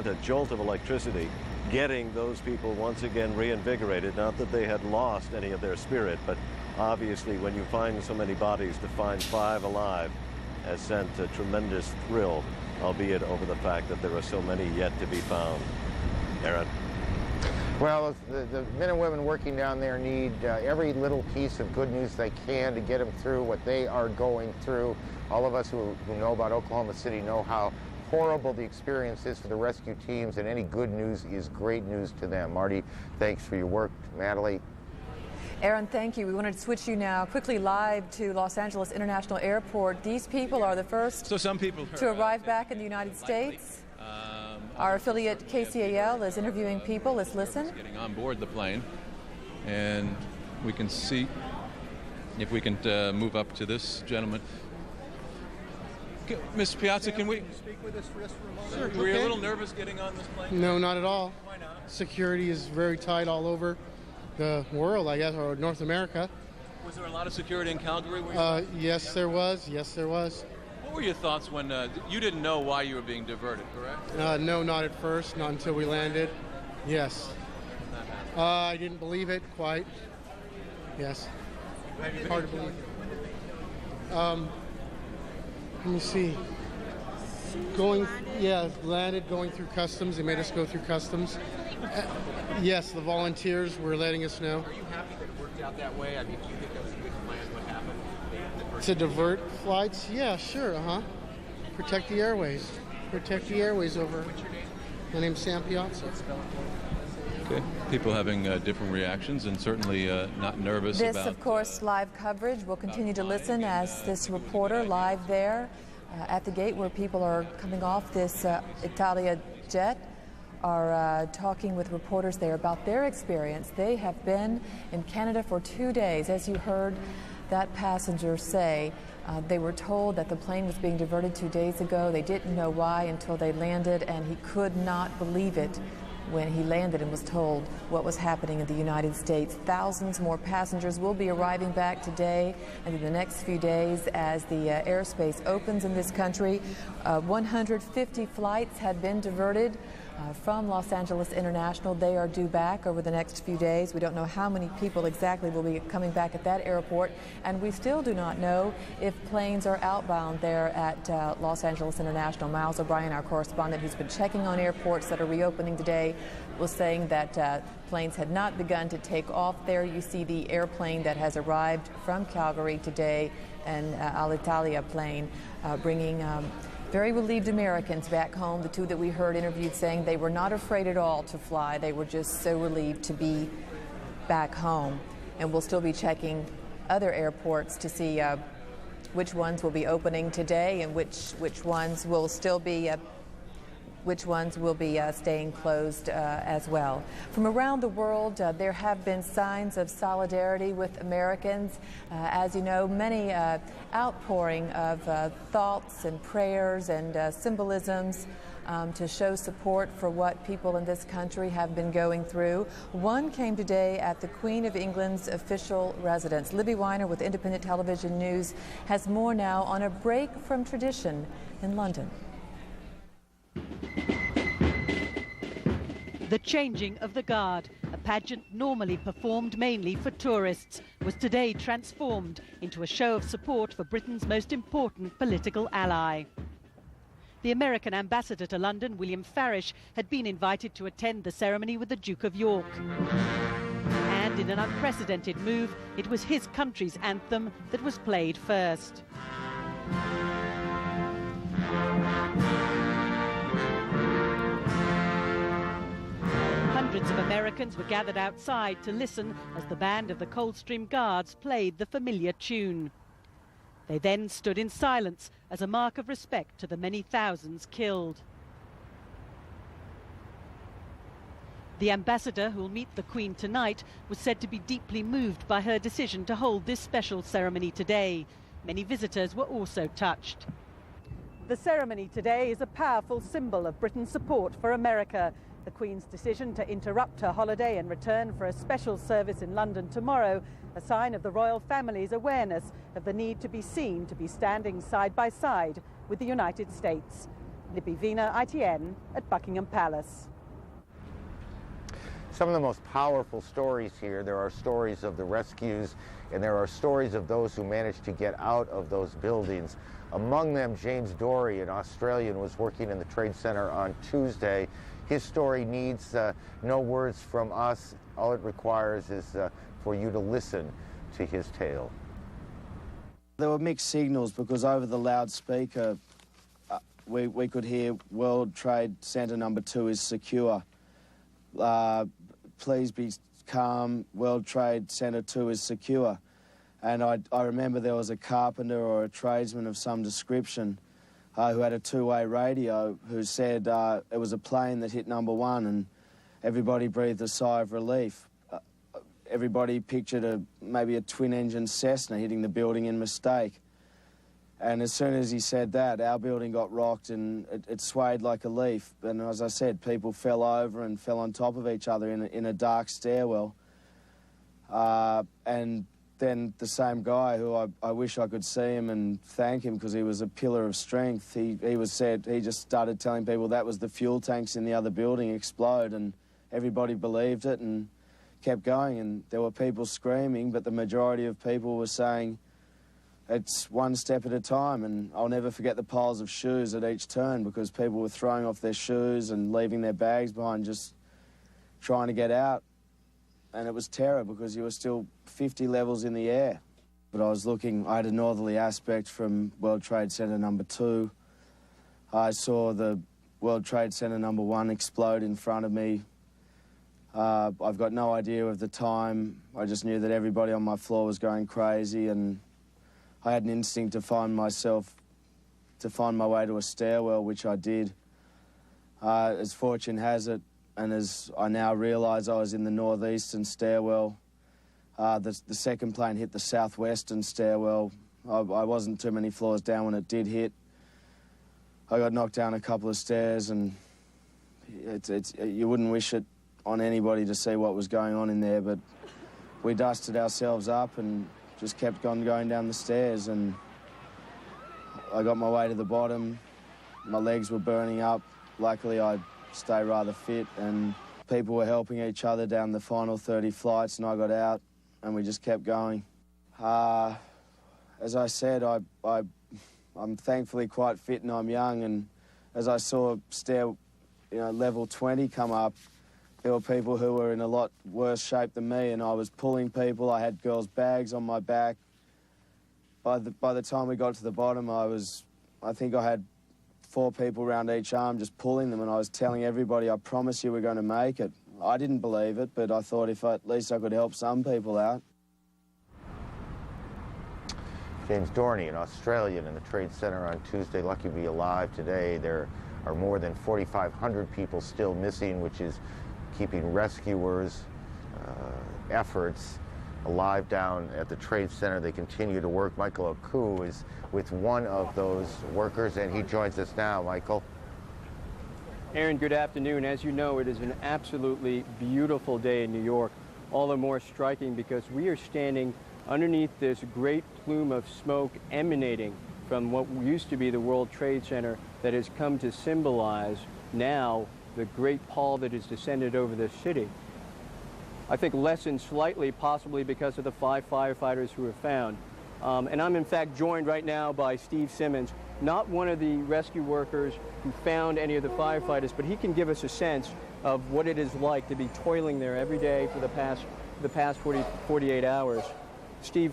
A jolt of electricity, getting those people once again reinvigorated. Not that they had lost any of their spirit, but obviously when you find so many bodies, to find 5 alive has sent a tremendous thrill, albeit over the fact that there are so many yet to be found. Aaron. Well, the men and women working down there need every little piece of good news they can to get them through what they are going through. All of us who know about Oklahoma City know how horrible the experience is for the rescue teams, and any good news is great news to them. Marty, thanks for your work. Natalie. Aaron, thank you. We wanted to switch you now quickly live to Los Angeles International Airport. These people are the first to arrive back in the United States. Our affiliate KCAL is interviewing people. Let's listen. Getting on board the plane, and we can see if we can move up to this gentleman. Ms. Piazza, can we speak with us for just for a moment? Sure. Were you a little nervous getting on this plane? No, not at all. Why not? Security is very tight all over the world, I guess, or North America. Was there a lot of security in Calgary? Yes, there was. Yes, there was. What were your thoughts when you didn't know why you were being diverted, correct? No, not at first, not until we landed. Yes. I didn't believe it quite. Yes. Hard to believe. Let me see. Landed, going through customs. They made us go through customs. Yes, the volunteers were letting us know. Are you happy that it worked out that way? I mean, do you think that was a good plan? What happened? To divert flights? Yeah, sure, Protect the airways. Protect the airways over. What's your name? My name's Sam Piazza. Okay. People having different reactions, and certainly not nervous this, about... of course, live coverage. We'll continue to listen as this reporter live there at the gate where people are coming off this Italia jet are talking with reporters there about their experience. They have been in Canada for 2 days. As you heard that passenger say, they were told that the plane was being diverted 2 days ago. They didn't know why until they landed, and he could not believe it when he landed and was told what was happening in the United States. Thousands more passengers will be arriving back today and in the next few days as the airspace opens in this country. 150 flights had been diverted from Los Angeles International. They are due back over the next few days. We don't know how many people exactly will be coming back at that airport, and we still do not know if planes are outbound there at Los Angeles International. Miles O'Brien, our correspondent, who's been checking on airports that are reopening today, was saying that planes had not begun to take off there. You see the airplane that has arrived from Calgary today, an Alitalia plane, bringing very relieved Americans back home. The two that we heard interviewed saying they were not afraid at all to fly. They were just so relieved to be back home. And we'll still be checking other airports to see which ones will be opening today and which ones will still be staying closed as well. From around the world, there have been signs of solidarity with Americans. As you know, many outpouring of thoughts and prayers and symbolisms to show support for what people in this country have been going through. One came today at the Queen of England's official residence. Libby Weiner with Independent Television News has more now on a break from tradition in London. The changing of the guard, a pageant normally performed mainly for tourists, was today transformed into a show of support for Britain's most important political ally. The American ambassador to London, William Farish, had been invited to attend the ceremony with the Duke of York. And in an unprecedented move, it was his country's anthem that was played first. Hundreds of Americans were gathered outside to listen as the band of the Coldstream Guards played the familiar tune. They then stood in silence as a mark of respect to the many thousands killed. The ambassador, who will meet the Queen tonight, was said to be deeply moved by her decision to hold this special ceremony today. Many visitors were also touched. The ceremony today is a powerful symbol of Britain's support for America. The Queen's decision to interrupt her holiday and return for a special service in London tomorrow, a sign of the royal family's awareness of the need to be seen to be standing side by side with the United States. Libby Vina, ITN, at Buckingham Palace. Some of the most powerful stories here, there are stories of the rescues, and there are stories of those who managed to get out of those buildings. Among them, James Dory, an Australian, was working in the Trade Center on Tuesday. His story needs no words from us. All it requires is for you to listen to his tale. There were mixed signals because over the loudspeaker we could hear World Trade Center number 2 is secure. Please be calm, World Trade Center 2 is secure. And I remember there was a carpenter or a tradesman of some description who had a two-way radio who said it was a plane that hit number 1, and everybody breathed a sigh of relief. Everybody pictured maybe a twin-engine Cessna hitting the building in mistake. And as soon as he said that, our building got rocked and it swayed like a leaf. And as I said, people fell over and fell on top of each other in a dark stairwell. And then the same guy, who I wish I could see him and thank him because he was a pillar of strength, he just started telling people that was the fuel tanks in the other building explode, and everybody believed it and kept going. And there were people screaming, but the majority of people were saying, it's one step at a time. And I'll never forget the piles of shoes at each turn because people were throwing off their shoes and leaving their bags behind, just trying to get out. And it was terror because you were still 50 levels in the air. But I was looking, I had a northerly aspect from World Trade Center number 2. I saw the World Trade Center number 1 explode in front of me. I've got no idea of the time. I just knew that everybody on my floor was going crazy, and I had an instinct to find my way to a stairwell, which I did. As fortune has it, and as I now realise, I was in the northeastern stairwell. The second plane hit the southwestern stairwell. I wasn't too many floors down when it did hit. I got knocked down a couple of stairs, and you wouldn't wish it on anybody to see what was going on in there, but we dusted ourselves up and just kept going down the stairs, and I got my way to the bottom. My legs were burning up. Luckily, I stay rather fit, and people were helping each other down the final 30 flights, and I got out, and we just kept going. As I said, I'm thankfully quite fit and I'm young, and as I saw level 20 come up, there were people who were in a lot worse shape than me, and I was pulling people. I had girls' bags on my back. By the time we got to the bottom, I think I had 4 people around each arm just pulling them, and I was telling everybody, I promise you we're going to make it. I didn't believe it, but I thought if at least I could help some people out. James Dorney, an Australian in the Trade Center on Tuesday, lucky to be alive today. There are more than 4,500 people still missing, which is keeping rescuers' efforts alive down at the Trade Center. They continue to work. Michael Oku is with one of those workers, and he joins us now. Michael. Aaron, good afternoon. As you know, it is an absolutely beautiful day in New York, all the more striking because we are standing underneath this great plume of smoke emanating from what used to be the World Trade Center that has come to symbolize now the great pall that has descended over the city. I think lessened slightly, possibly because of the 5 firefighters who were found. And I'm in fact joined right now by Steve Simmons, not one of the rescue workers who found any of the firefighters, but he can give us a sense of what it is like to be toiling there every day for the past 48 hours. Steve,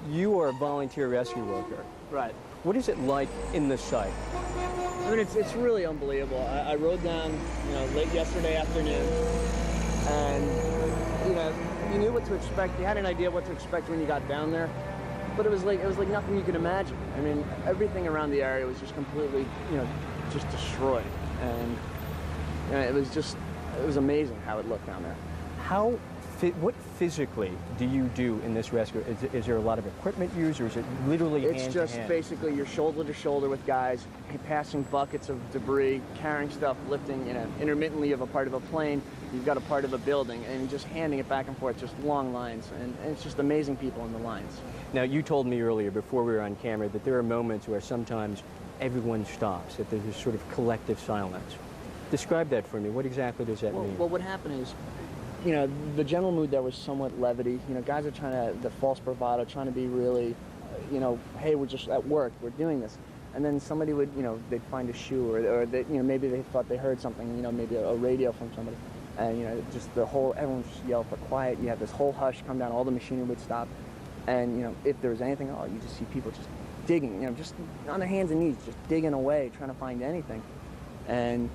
you are a volunteer rescue worker. Right. What is it like in the site? I mean, it's really unbelievable. I rode down, late yesterday afternoon, and you knew what to expect. You had an idea what to expect when you got down there, but it was like nothing you could imagine. I mean, everything around the area was just completely, just destroyed, and it was amazing how it looked down there. What physically do you do in this rescue? Is there a lot of equipment used, or is it literally hand to hand? It's just basically you're shoulder to shoulder with guys, passing buckets of debris, carrying stuff, lifting, intermittently you have a part of a plane, you've got a part of a building, and just handing it back and forth, just long lines, and it's just amazing people in the lines. Now, you told me earlier, before we were on camera, that there are moments where sometimes everyone stops, that there's this sort of collective silence. Describe that for me. What exactly does that mean? Well, what happened is, you know, the general mood there was somewhat levity. You know, guys are trying to, the false bravado, trying to be really, you know, hey, we're just at work, we're doing this. And then somebody would, you know, they'd find a shoe, or they, you know, maybe they thought they heard something, you know, maybe a radio from somebody. And, you know, just everyone just yelled for quiet. You have this whole hush come down, all the machinery would stop. And, you know, if there was anything at all, you just see people just digging, you know, just on their hands and knees, just digging away, trying to find anything. And,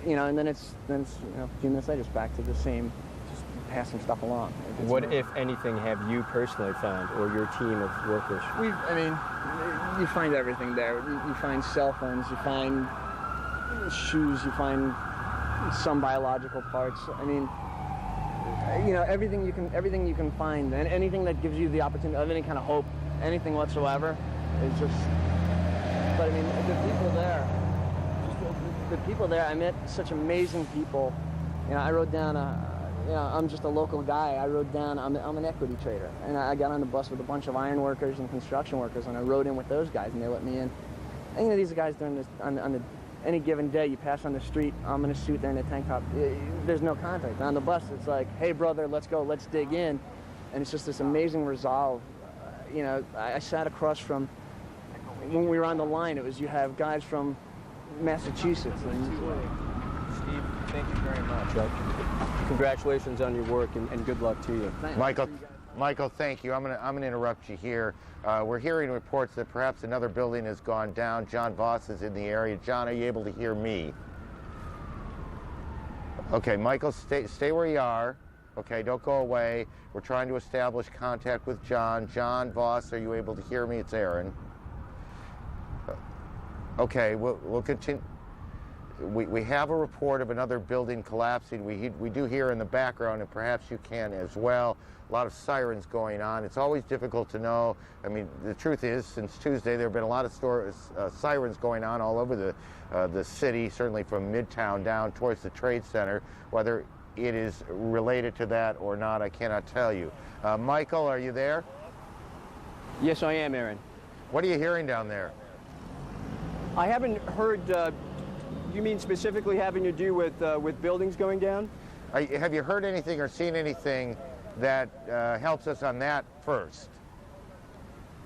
you know, and then it's you know, a few minutes later, it's back to the same, just passing stuff along. What, if anything, have you personally found, or your team of workers? I mean, you find everything there. You find cell phones, you find shoes, you find some biological parts. I mean, you know, everything you can find, and anything that gives you the opportunity of any kind of hope, anything whatsoever, is just. But I mean, the people there, I met such amazing people. You know, I rode down you know, I'm just a local guy. I rode down, I'm an equity trader. And I got on the bus with a bunch of iron workers and construction workers, and I rode in with those guys, and they let me in. And, you know, these guys during this, any given day, you pass on the street, I'm in a suit, they're in a tank top. There's no contact. And on the bus, it's like, hey, brother, let's go, let's dig in. And it's just this amazing resolve. You know, I sat across from, when we were on the line, it was, you have guys from Massachusetts. Steve, thank you very much. Congratulations on your work, and good luck to you. Michael, thank you. I'm gonna interrupt you here. We're hearing reports that perhaps another building has gone down. John Voss is in the area. John, are you able to hear me? Okay, Michael, stay where you are. Okay, don't go away. We're trying to establish contact with John. John Voss, are you able to hear me? It's Aaron. Okay, we'll continue. We have a report of another building collapsing. We do hear in the background, and perhaps you can as well, a lot of sirens going on. It's always difficult to know. I mean, the truth is, since Tuesday, there have been a lot of sirens going on all over the city, certainly from Midtown down towards the Trade Center. Whether it is related to that or not, I cannot tell you. Michael, are you there? Yes, I am, Aaron. What are you hearing down there? I haven't heard. You mean specifically having to do with buildings going down? Have you heard anything or seen anything that helps us on that first?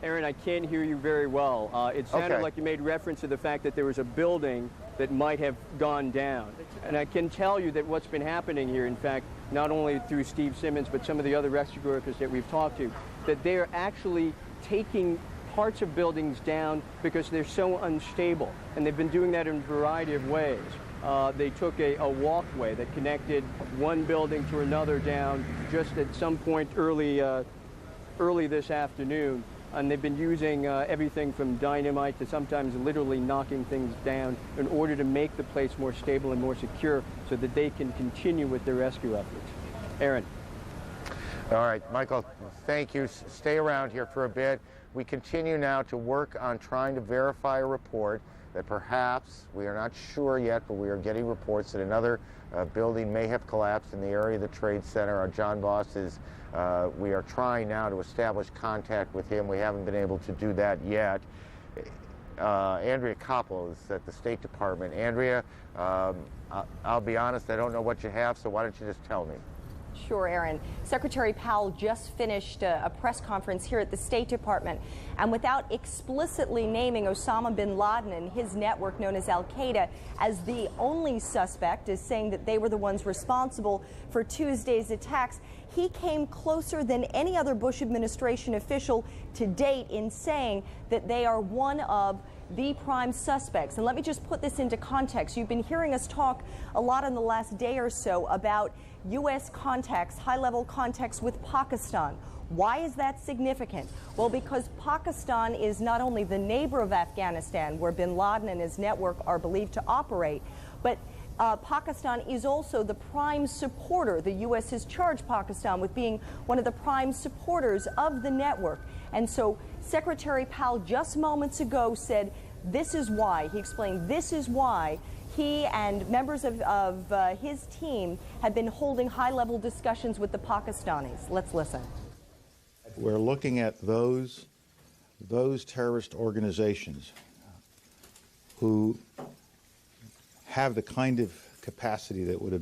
Aaron, I can't hear you very well. It sounded like you made reference to the fact that there was a building that might have gone down. And I can tell you that what's been happening here, in fact, not only through Steve Simmons, but some of the other rescue workers that we've talked to, that they're actually taking parts of buildings down because they're so unstable. And they've been doing that in a variety of ways. They took a walkway that connected one building to another down just at some point early this afternoon. And they've been using everything from dynamite to sometimes literally knocking things down in order to make the place more stable and more secure so that they can continue with their rescue efforts. Aaron. All right, Michael, thank you. Stay around here for a bit. We continue now to work on trying to verify a report that perhaps, we are not sure yet, but we are getting reports that another building may have collapsed in the area of the Trade Center. Our John Voss is, we are trying now to establish contact with him. We haven't been able to do that yet. Andrea Koppel is at the State Department. Andrea, I'll be honest, I don't know what you have, so why don't you just tell me? Sure, Aaron. Secretary Powell just finished a press conference here at the State Department, and without explicitly naming Osama bin Laden and his network known as Al-Qaeda as the only suspect, as saying that they were the ones responsible for Tuesday's attacks, he came closer than any other Bush administration official to date in saying that they are one of the prime suspects. And let me just put this into context. You've been hearing us talk a lot in the last day or so about U.S. contacts, high-level contacts with Pakistan. Why is that significant? Well, because Pakistan is not only the neighbor of Afghanistan, where bin Laden and his network are believed to operate, but Pakistan is also the prime supporter. The U.S. has charged Pakistan with being one of the prime supporters of the network. And so Secretary Powell just moments ago said this is why. He explained this is why he and members of his team have been holding high-level discussions with the Pakistanis. Let's listen. We're looking at those terrorist organizations who have the kind of capacity that would have been